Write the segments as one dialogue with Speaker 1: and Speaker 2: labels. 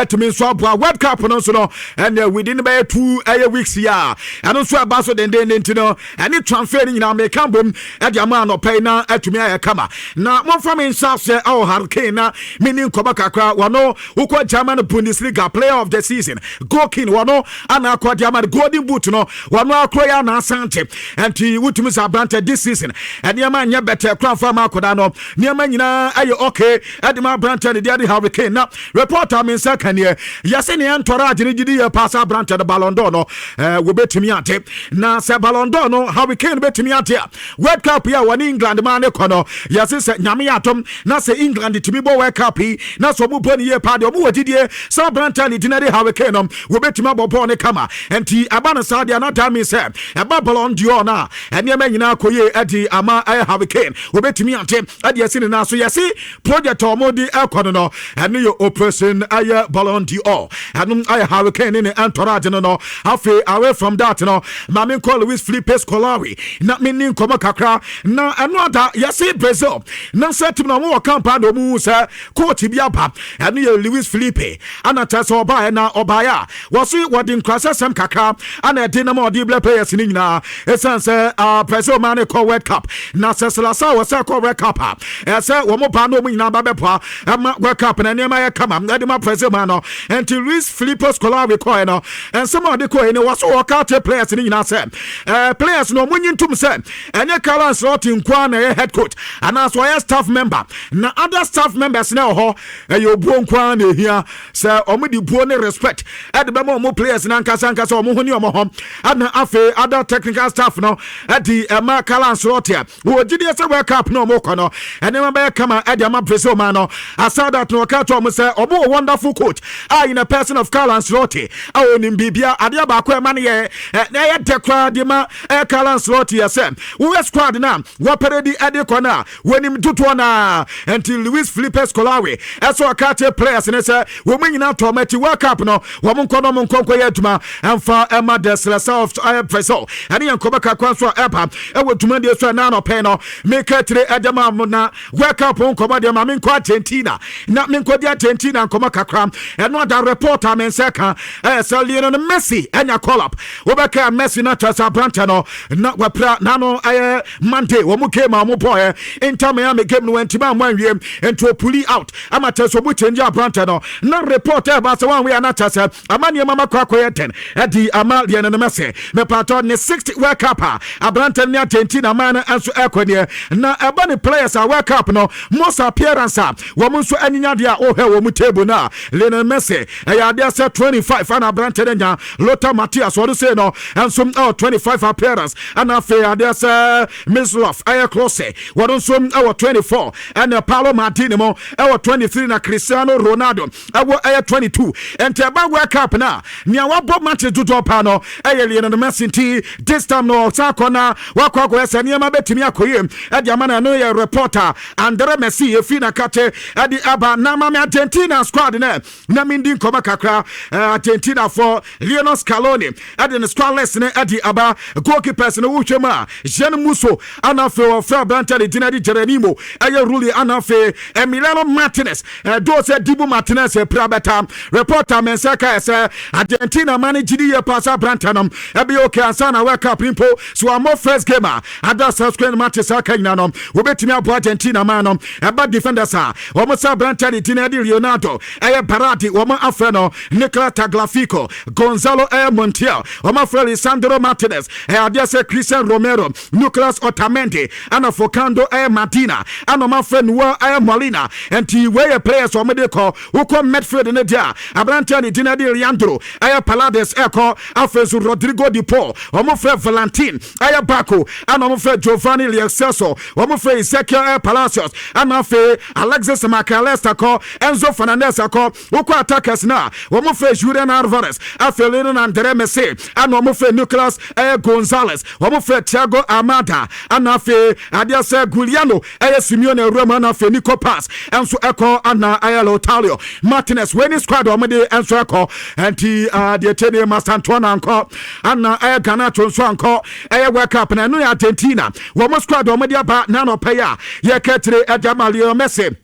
Speaker 1: etumi so aboa World Cup no so no and within by 2 weeks ya and also abaso den ntino any transfer ni na make ambom e dia ma no pay na etumi ayekama na mo from in South say oh Hurricane na meaning koba kakra wano ukwa German Bundesliga player of the season goalkeeper wano ana akwa German golden boot no wano akroya na asante and wutumi sabrante this season and yama nya better crown farm akoda no niama nyina aye okay edema brante de dia Hurricane na reporter min second year yase ne antora agirigidi ye passa brante de Ballon d'Or no we betimi ate na se Ballon d'Or no Hurricane betimi ate World Cup ya wani England man ne kono yase se nyame atom na se England timi bo World Cup na so mu boni ye pa de mu wadidie sa brante de dinade Hurricane no we betimi bobo ne kama enti abana sadia na tami se eba Ballon d'Or na ene ma nyina koye edi ama Hurricane we betimi ate ade yase ne na so yase project omodi ekono no ene yo operation aye Ballon d'Or anum aye Hurricane in entourage no afi away from that no mame call Luis Felipe Scolari na menin koma kakra na another yase Brazil na setim na mo kampa do mu se coach bi aba ene ye Luis Felipe anata so oba na obaya wosi wodin krasa sem kakra ana de na mo de players ni nyina esanse Brazil man call World Cup na se selasa wo se call World Cup ese wo mo pa no mu nyina ba bepa ama World Cup na nema ya kama na de ma Brazil man no enti Luis Felipe Scolari call no and some of the call ni was work out players ni nyina se players no munyin tum se enye Carlo Ancelotti nkwa na head coach and as why staff member na other staff members na ho you buo nkwa na ehia se omudi buo ne respect e de be mo players na nkasa omo ho ni omo ho ana afi other technical staff no e di ma Carlo Ancelotti wo gidi se World Cup no mo kono ene ma be kama e de ma Brazil man no asada to ka to mo se obo wonderful coach in a person of Carlo Ancelotti awoni bibia ade ba ko e ma ne ye na ye de kwa de ma Carlo Ancelotti yesem wo squad na wo peredi ade kona wonim tutu na until Luis Felipe Scolari eso akate players ne se wo manyina to mati World Cup no wo monkono monkonko ye tuma emfa ema de self Brazil ane yankoba kakwa so epa e wo tuma de so na no pe no make tire adama na World Cup onkoba de ma menko Argentina na menko de Argentina nkoma kakra eno da reporter men seka Lionel Messi enya call up obeka Messi na tasa branta no na wapra na no Monday wo mu came mo boy Inter Miami game no entima manwie ento puli out amata so mu change branta no na reporter ba se wan we na tasa amane mama kwakoye 10 edi ama Lionel Messi me pato ne 60 World Cup abranta ne Argentina man anso ekone na ebani players a World Cup no most appearance wo mu so anyanya dia o he wo mu table na Lionel Messi ya dia se 25 ana branta nya Lothar Matthäus what say no and some 25 appearance and after there's Mislov aye close what on some 24 and Paulo Martini mo 23 na Cristiano Ronaldo aye 22 and Teba World Cup na nia wa bob match do pa no aye Lionel Messi this time no sakona wakwa ese niam betimi akoyem e dia mana no ye reporter Andre Messi e fi na kate e di aba na ma Argentina squad na mindin koma kakra Argentina for Lionel Scaloni ade ne squadless ne ade aba goalkeepers ne wuhwema Jean Musso anafe of Branta de Dinadi Jeronimo aye Rulli anafe Emiliano Martinez do se Dibu Martinez prabeta reporter mensaka ese Argentina manage the passa Brantanum e be okay asana World Cup impo so am first gamer ada subscribe matches aka nyano we betimi abo Argentina manom eba defenders o mo sa Branta de Dinadi Leonardo aye Barati o mo afreno Nicolas Tagliafico Gonzalo Montiel o mo afre Sandro Martinez adia se Christian Romero Nicolas Otamendi ana Focando Martina ana my friend wa Molina and we players o me de call who come midfield ne dia Abranta ni Dinadi Leandro Palades Eco Alfonso Rodrigo Di Paul o mo frère Valentin Baco ana mo frère Giovanni Liexeso o mo frère Ezekiel Palacios ana fe Alexis Macalester ko Enzo Fernandez ko who attackers na o mo frère Julian Alvarez Afelino Andre Messi ana mo frère Nicolas Gonzalez o mo frère Thiago Amada ana fe adia se Giuliano Simeone Romana fe Nico Pass enso eko ana Lautaro Martinez when squad o mede enso eko anti the Tene Masantuana anko ana Ganacho so anko World Cup na no Argentina wo mo squad o mede aba na no paya ye ketre Jamal Messi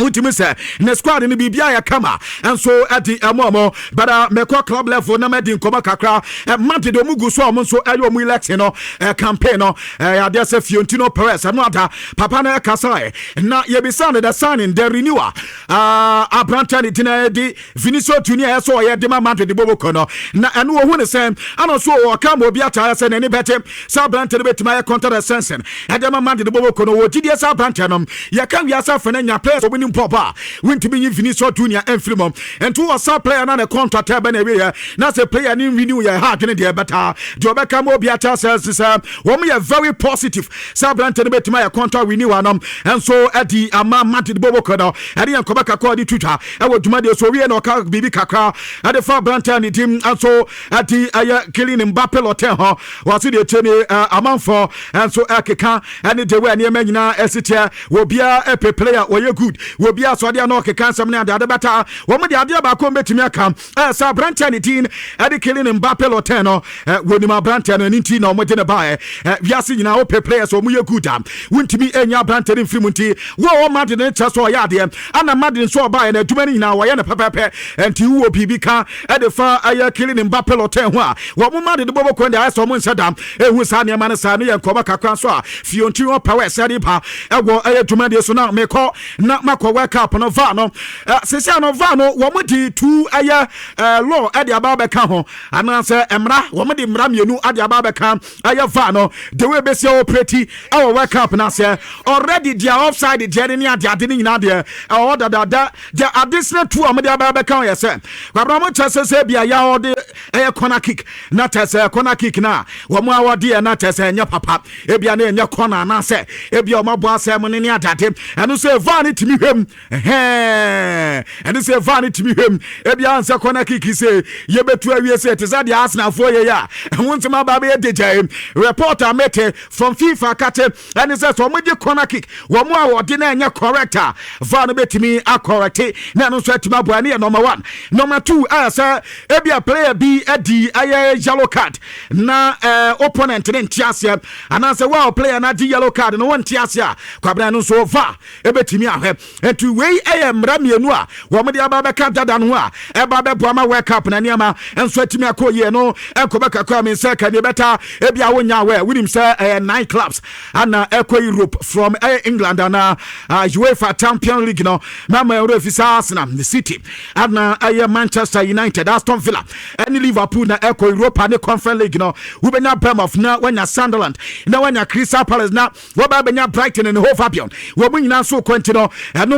Speaker 1: Ultimate say na squad ni bibia ya kama enso adi amomo but meko club level na medi nkoma kakra mante do mugu so omo so ayo mu election no campaign no ya dey say Fiorentino Perez no ada papa na kasa na ye be sound the signing the renewal Abrantani tina di Vinicius Junior so ye de mante de boboko no na eno wo hu ne say ano so o kama obi ata say na ni bete sa Abrantani betima ya contract sensen e de mante de boboko no wo gidie sa Abrantani ya kan wi asa fana nya players Papa, went to be Vinicius Junior and Fremont, and to a sub player and a contract tabin area. Now, a player in renew your heart in the better. Jobeka Mobiata says, when we are very positive, Sabran to the bet my contract renew and so at the Manted Bobokono, and the Kobaka Kodi Tuta, I would do my Sovian or Bibi Kaka, at the far Brantan team, and so at the killing in Bappel or Tenho, was it a Chenny amount for, and so Akeka, and the way near Menina, Esitia, will be a player or you're good. Will be a Sadia no cancer and the other better. Woman, the idea about coming to me come as a Brantanity, Eddie killing in Bappel or Tenno, when my Brantan and Intino went in a buy. We are seeing our players or Muya Gutam. Wouldn't be any Brantan in Frimunti. War Martin just or Yadiam, and a Martin saw by and a too many now, Wayana Papa, and two PBK at the far I killing in Bappel or Tenwa. What woman the Bobo when the ice on Saddam, and who's Hania Manasani and Kobaka Kanswa, Fiontino Power Sadipa, and what I had to manage so now may call not Mako wake up on a vano. Sesiano Vano, Wamati, two aya law at the Ababacamo, and answer Emra, Wamadi Mramunu at the Ababacam, aya Vano, the way Besio pretty, our wake up and answer already they are offside the Jeremy, they are didn't Nadia, or that there are additional two of the Ababacam, yes, sir. But says, Bia, the corner kick, not as a corner kick now. Wama dear, not as a papa, Ebiane in your corner, and answer, Ebio Mabwa ceremony at him, and you say, Vanity to me him, and you say, Vanity to me him, Ebiansa corner kick, he say, you bet 12 years at the Arsenal for ya, and once my baby DJ, reporter met from FIFA Kate, and he says, from with your corner kick, one more dinner and your corrector, Vanity to me, I correct it, Nano sweat to my boy, number one. Number two, sir, Ebia player be at the yellow card. Na opponent in Tiasia, and as a well player na the yellow card and one Tiasia, Cabrano so far, Ebetimia, and to way am Ramianua, Wamadi Ababaka Danua, Ebabe Brahma wake up and Yama, and Swetimia Koyeno, and Kobaka come in second, you better Ebia Wanya, with him, sir, 9 clubs, and Eco Europe from England and UEFA Champions League, no, Mama Refis Arsenal, the city, and Manchester United, Aston Villa, and Liverpool, na Eco Europa, and the Conference League, no, we be not Bournemouth now when you're Sunderland, now when you're Crystal Palace, now, what about Brighton and the whole Fabian, we're bringing now so Quentino, and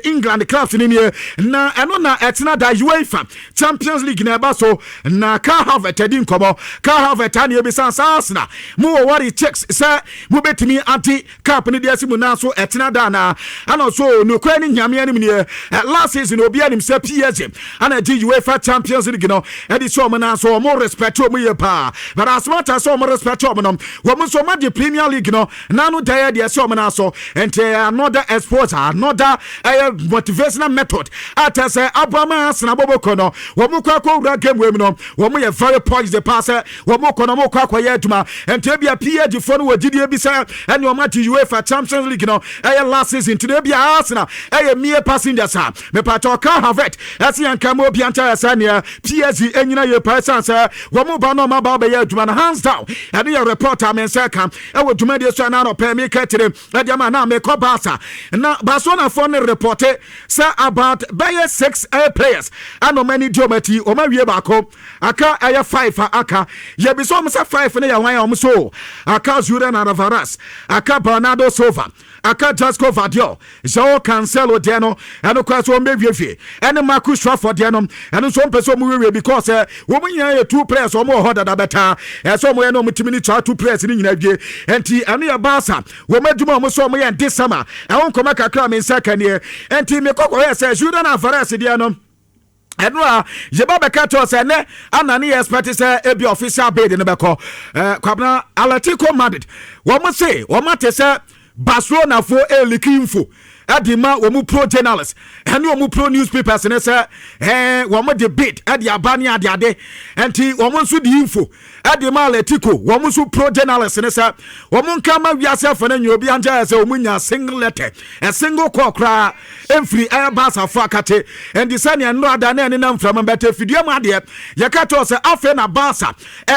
Speaker 1: England, the clubs in here, now, and on it's not the UEFA Champions League, never so, na car have a Tedin Como, car have a Tanya Bissans Arsenal, more what it checks, sir, move it to me, anti company, the Simona, so at Nadana, and also no Quenin Yamian, last season, Obian himself, PSG, and a UEFA Champions League, you know, and it's so more respect to me, pa. But as much as so more respect to me, woman so much the Premier League, you know, nano tired, yes, so manaso, and another exporter, another motivational method. At as Abraham Snabokono, Wamukako game women, woman a very points the passer, Wamokono Kwayatuma, and to be a PSG phone with GDA Bisa, and your match UEFA Champions League, you know, last season to be Arsenal, mere passengers, me patoka have it, as the Ankamo Pianta Sania, PSG, and you know your person, sir, Wamubano Mababa to my hands down, and your reporter, men second, I would to make this one out of pay me catching, and Yamana make up Basa. Now, Basona phone reported, sir, about by 6 players, and no many geometry, or my Yabako, Aka, I have 5 for Aka, Yabisom 5 for the so, Aka Zuran Aravaras, Aka Bernardo Sova. Aka Jasco Vadio, Joao Cancelo Diano, and of course, one baby, and Marcus Trafford Diano, and some person because woman here 2 players or more harder than better, and somewhere no many 2 players in India, and T. Ania Basa, woman do more so and this summer, I won't come back a crime in second year, and T. Meko says, you don't have Diano. Edwa Jebaba Kato sene anani expect say e be official bid in the beko kwabna Atletico Madrid wo mo say wo mate say Barcelona for looking for adima wo pro journalists and wo pro newspapers ne say wo mo debate ade abani ade enti wo mo nso di info adima Atletico wo mo nso pro journalists ne say wo mo nka ma wiase afana nyo obi anja say wo mo nya single letter a single call kra emfiri Barca for akate and the sanya no ada na ne nam from better fidua ma ade yakato say afa na Barca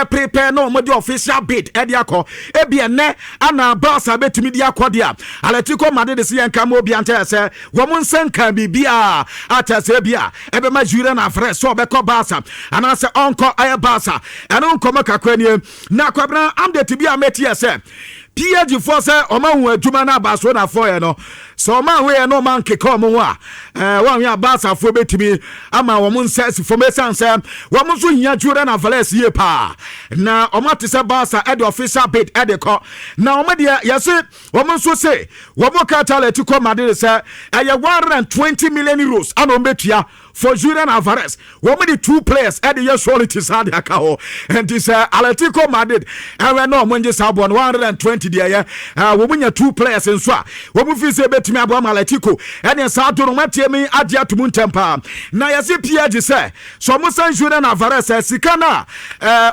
Speaker 1: prepare no mo di official bid ade akọ ebi ene ana Barca betimi di akọ dia Atletico Madrid se yanka mo obi anja say wo mo nsanka bibia atase bia ebe ma Nhyira na fresh so be ko Barca ana say onko Barca ana onko makakwani na kwabra amde bia meti say PSG for say oma hu adwuma na Barca na for ye no so ma we no man keka omo a wa hu Barca for betimi ama wo mun sense formation say wo mun so hia Nhyira na Valence ye pa na oma te say Barca e the official bid e de ko na oma de yese wo mun so say wo mo ka Atletico Madrid say 120 million euros ana betua for Nhyira na Valence wo mo the two players e de ye solid side aka ho and this Atletico Madrid e we no mo nje sabo 120 dia ye wo mo nya two players nso a wo mo fi say betimi abo Atletico ene sa do no matiemi ade atomu ntempa na yesi PSG say so mo san Nhyira na Valence sika na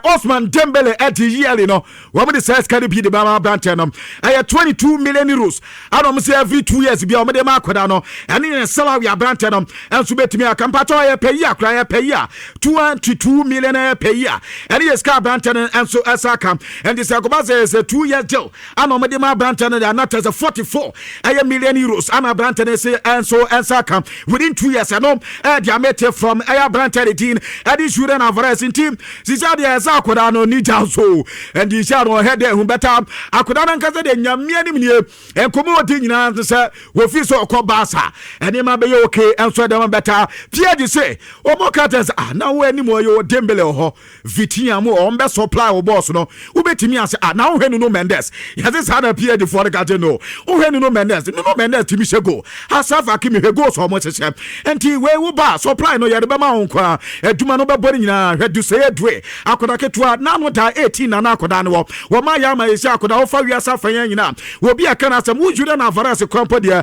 Speaker 1: Osman Dembele at yearly no wo mo the say sika bi de ba branch no 22 million euros ado mo say every 2 years bi o mo de ma akoda no ene salary branch no enso betimi akampato ya pay ya kra ya pay ya 22 million per year ene yes ka branch no enso asaka and this akoba say 2 years deal ano mo de ma branch no they are not as 44 million euros ana branch no say enso asaka within 2 years no they are made from branch 18 Nhyira na Valence team sisa de akoda no ni so and the shadow head who better akoda na nkaza de nyame anim nie enkomo odi nyina say wo fi so ko Barca ene ma be okay enso de better PSG say omo kates na wo anim yo Dembele ho Vitinha mo on be supply wo boss no wo betimi ase na wo hwenu no Mendes yase sa na PSG for the kate no wo hwenu no Mendes timi shego Asafa kimi hwego so mo chese enti we wo ba supply no yede be ma won kwa aduma no be bori nyina hwedu say edwe akoda ketua na no da 18 na akoda no wo ma ya ma yesi akoda wo fa wi Asafa yan nyina wo bi aka na asem wo Nhyira na Valence kwampo de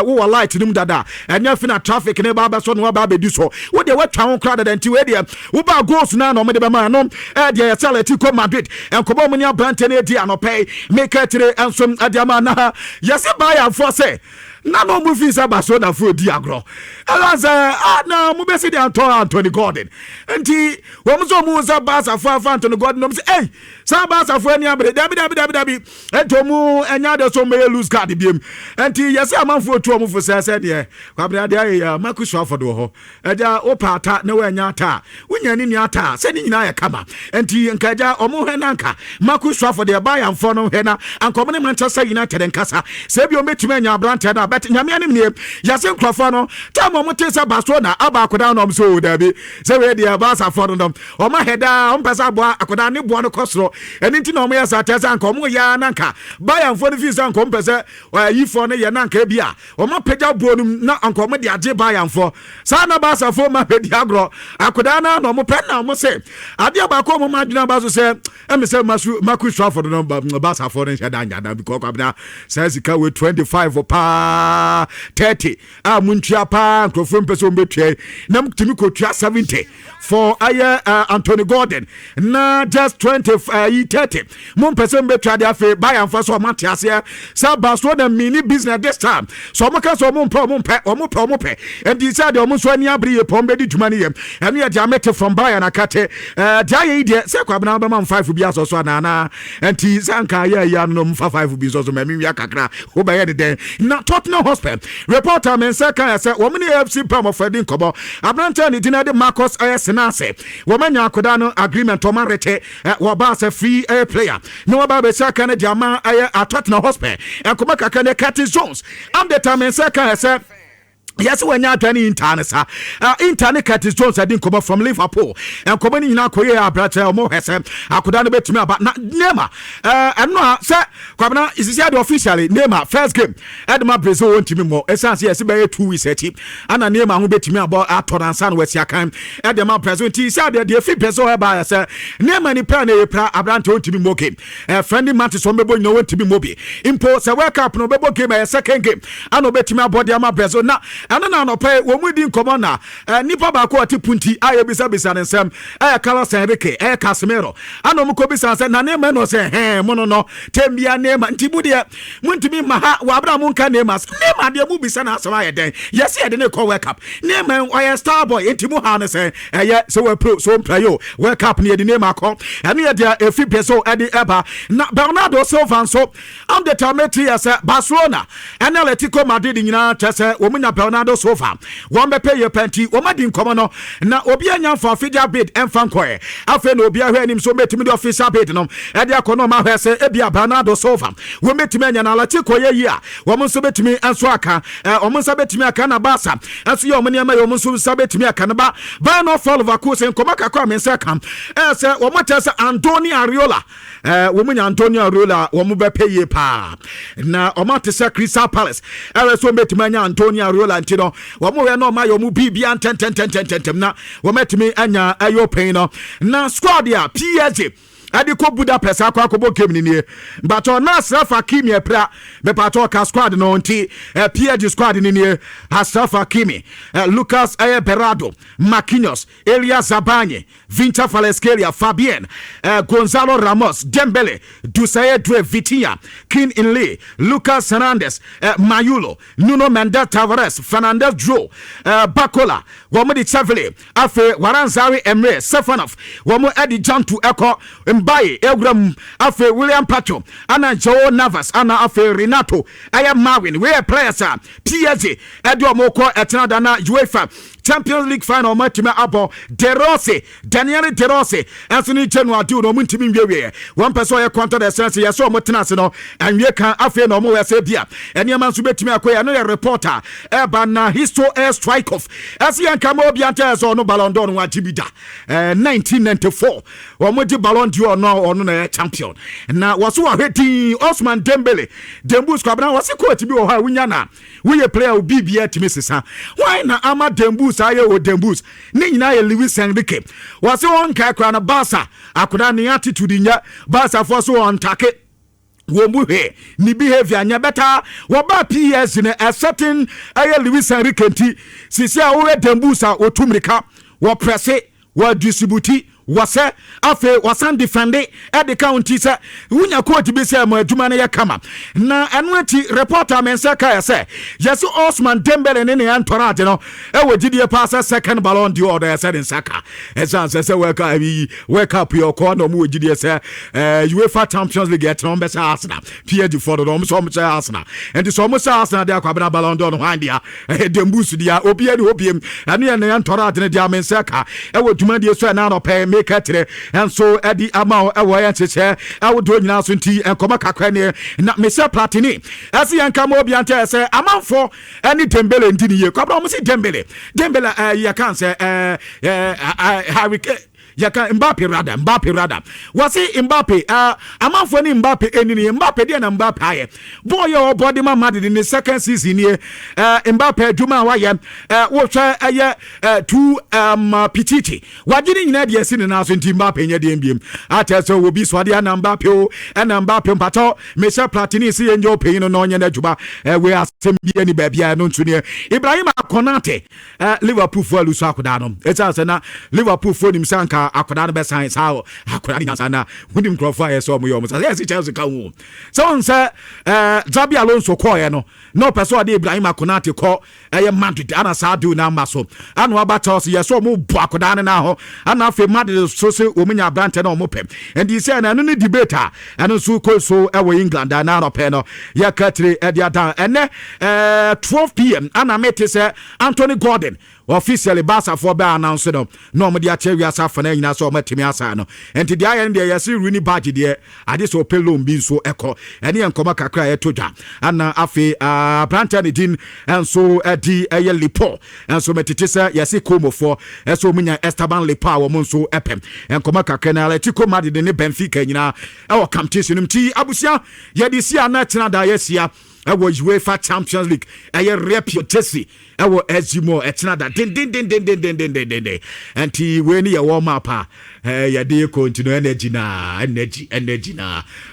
Speaker 1: wo light nim dada enya fi na traffic ne ba so no ba be di so wo de watwa won kra dada nti we de wo ba goals na no me de be ma no de ya Atletico Madrid enkobo mo ni abrante na di anopay make tire ensom adiama na yesi ba ya for say na no mu fi sa Barcelona for di agro alaza na mu be se de Anthony Gordon enti wo mu so mu sa Barca for Anthony Gordon no say eh sa Barca for ani abre dabi ento mu enya de so me lose card biem enti yesi amanfo tu mu for say de kwabra de ya Marcus Rashford ho eja opata na we nya ata unya ni ata se ni nyina ya kama enti nkaja omu he nanka Marcus Rashford de ba ya mfo no he na ankomo ne Manchester United nkasa se bi o metuma nya brante na bet nyame anim nie yase nkrofo no tamo mo tesa Barcelona aba akoda no so dabi se we de Barca for no o ma heda o mpesa bo akoda ne bo no kosoro eni nti na o mo yasa tesa nkomo ya nanka Bayern for the visa nkomo pese yi for no ye nanka bia o ma pega bo no na nkomo de age Bayern for sa na Barca for ma pedi agro akoda na no mo pe na mo se ade aba ko mo ma dwuna ba so se em se Marcus Rashford no Barca for no heda nya da because kwabna says ka we 25 pa 30 muntua pa nkrofo mpese ombetue na mtimi kotua 70 for Anthony Gordon na just 30 mpese ombetue de afi Bayern for so mate ase sa Barcelona mini business this time so maka so ompe and decide omo so ani abriye pombe di dwuma ne yem enu ya diamete from Bayern akate dia ye de se kwabna ba man 5 bi aso so na enti sanka ya no mfa 5 bi so mami ya kakra wo ba ye de na Tottenham Hotspur reporter men say kan say wo mini FC Pam of Edin Kobo abranta ni dinade Marcus Senase wo manya akoda no agreement o man rete wo ba say free player no wo ba be say kan dia man Tottenham Hotspur enkoba kakane Curtis Jones am the time say kan say yes, when you're training Intanesa, Intane Curtis Jones, I didn't come from Liverpool, and coming in our career, brother, more SM. I could not bet me about Nema. And no, sir, Kwabena is said officially, Nema, first game, Edma Brazil won't to be more, essentially, yes, by 2 weeks at it, and a Nema who bet me about Aton and San West Yakan, Edma President, he said that the fee peso by us, Nema ni plan a Abranto to be more game, a friendly match on Bebo, no one to be mobile. Imports a World Cup, no Bebo game, a second game, and no bet me about the Ama Brazil now. Ana na no pay wo mudi nkomo na nipa ba ko atipunti aye bisa nsem Carlos Enrique Casemiro ana mo ko bisa nsem na nema no se mo no tembia nema ntibu de muntimi ma ha wa abra mo nka nema de mu bisa na asema ye den yes ye de ne ko World Cup nema oye star boy ntimu ha ne se ye so we pro so playo World Cup ne de nema ko ene ye de efi peso e de eba na Bernardo Silva so on the termetri as Barcelona and Atletico Madrid nyina chese wo munya Bernardo Silva one be pay your penty o ma di nkomo no na obi anya for official bid emfa nkoe afa na obi ahwe anim so metimi the official bid no e de akono ma hwe se ebia Bernardo Silva wo metimi anya na Atletico ye yi a wo mo so betimi enso aka o mo so betimi aka na Barca enso ye o mo ne ma ye o mo so betimi aka na ba no follow vaku se nkoma kakwa men se kam se wo mo tese Antonio Ariola wo mo nya Antonio Ariola wo mo be pay ye pa na o ma tese Crystal Palace so metimi anya Antonio Ariola ntino wo mo we no ma yo mu bibia ten na wo metimi anya ayo pen no na squad ya PSG adi ko Budapest akwa ko bokem ni but on Ashraf Hakimi epra be pato ka squad no nti PSG squad ni Ashraf Hakimi Lucas Berardo Marquinhos Elias Zabanye Vinta Falesqueria Fabien Gonzalo Ramos Dembele Dusaye Due Vitinha Kin Inle Lucas Hernandez Mayulo Nuno Mendes Tavares Fernandez Dro Bakola Womodi Chavele Afe Waranzari Emre Stefanov Womo Edi Jantu Eko Mbaye Egram Afe William Pacho Ana Joe Navas Ana Afe Renato Aya Marwin we players PSG Edo Moko Etenada na UEFA Champions League final match me abo Daniel De Rossi Anthony January do no muntimi nwie one person ye counter the sense ye so motena se no anwie kan afi no mo we se bia ene man so betimi akoya no reporter eba na histo air strike off asian kama obi anta so no Ballon d'Or wa jibida 1994 wo mo di Ballon d'Or no na champion na waso wa hweti Osman Dembele Dembus kwabna wase ko atibi wo ha wunya na we player obi bia timi sesa why na ama Dembus aye o Dembus ni nyina ye Luis Enrique wase on ka kra na Barca akoda ni attitude nya Barca for so on take wo muhe ni behavior anya better wo ba PSG na a certain aye Luis Enrique nti sisi a wo Dembus a otumrika wo presse wo distribute wase afe wasan defende e de county se wunya coach bi se mo aduma na yakama na eno ati reporter men se ka se yes Osman Dembele ne antorade no e wogidie pass second Ballon d'Or da se den saka esan se wake up your corner mo wogidie se UEFA Champions League et no be se Arsenal PSG for the no so mo se Arsenal and so mo se Arsenal de akwabena Ballon d'Or no handia Dembus dia obi ani obiem ane ne antorade ne dia men se ka e woduma die so na no pay make it and so Eddie Amao Ewa Cheche I would do now sunti and Koma Kakane na Mr. Platini as yan come obiante say amount for any Dembele in Dini Kobra Musi Dembele you can't say Harry Yaka Mbappe rather. Was he Mbappe? I'm for Mbappe any Mbappe then Mbappe higher. Boy your body man mad in the second season here. Mbappe Juma Waya watch two Pichichi. What didn't you need sin in us in Mbappe in the MBM? I tell so will be Swadia and Mbappe and Mbappe Pato, Mr. Platini see and your pain on Nonya Juba. We are same any baby I don't near Ibrahim Konate Liverpool for Lusakudano. It's us and Liverpool for him Sanka. Akoda be science how akoda ni sana wunim crofire so mo yo so yes Chelsea ka hu so on say Zabi Alonso call no person de Ibrahim Konate call Madrid ana sa do na maso anu abata so yes mo bu akoda na ho ana fe Madrid so se omunya brante na mo pem and he say na no ni debater anu so call so e England na no pe no ya katire e dia dan ene 12 p.m. ana mete say Anthony Gordon officially Barca for be announce no de ache wi asa fa na nyina so matimi asa no enti de aye de yesi Rooney badge de ade so pelom bi so ekọ ene enkoma kakra ye todwa ana afi Branta ne din enso di eye lipo enso metete se yesi komofo enso munya Esteban Lipa wo monso epem enkoma kakra na Atletico Madrid ne Benfica nyina e wo competition mti abusia ye di sia na tena da yesia ewo UEFA Champions League eye reputation ewo ezimo etena da din anti we ni ye warm up ye dey continue energy na